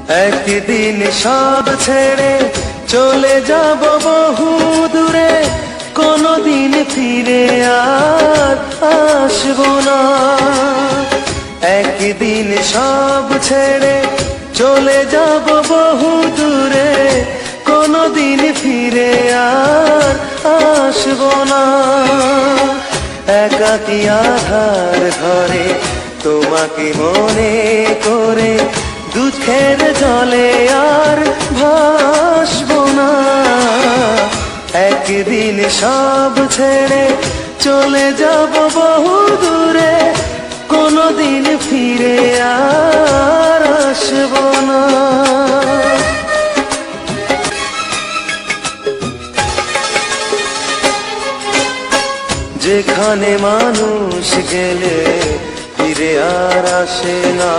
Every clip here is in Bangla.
একদিন সব ছেড়ে চলে যাব বহু দূরে, কোনদিন ফিরে আর আসবো না। একদিন সব ছেড়ে চলে যাব বহু দূরে, কোনদিন ফিরে আর আসবো না। একাকী আধার ঘরে তোমাকে মনে করে দুঃখের জলে আর ভাসবো না। একদিন সব ছেড়ে চলে যাব বহু দূরে, কোনদিন ফিরে আর আসবো না। যেখানে মানুষ গেলে ফিরে আর আসে না,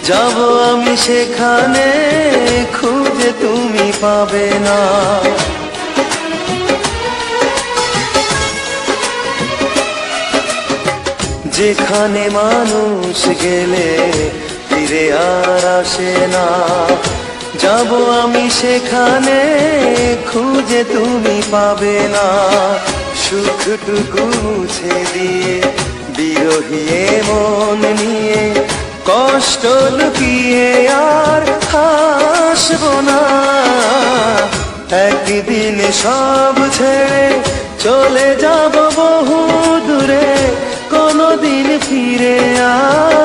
যাব আমি সেখানে খুঁজে তুমি পাবে না। যেখানে মানুষ গেলে ফিরে আর আসে না, যাব আমি সেখানে খুঁজে তুমি পাবে না। সুখটুকু মুছে দিয়ে বিরহী মন নিয়ে কষ্ট লুকিয়ে আর হাসবো না। একদিন সব ছেড়ে চলে যাব বহু দূরে, কোনদিন ফিরে আর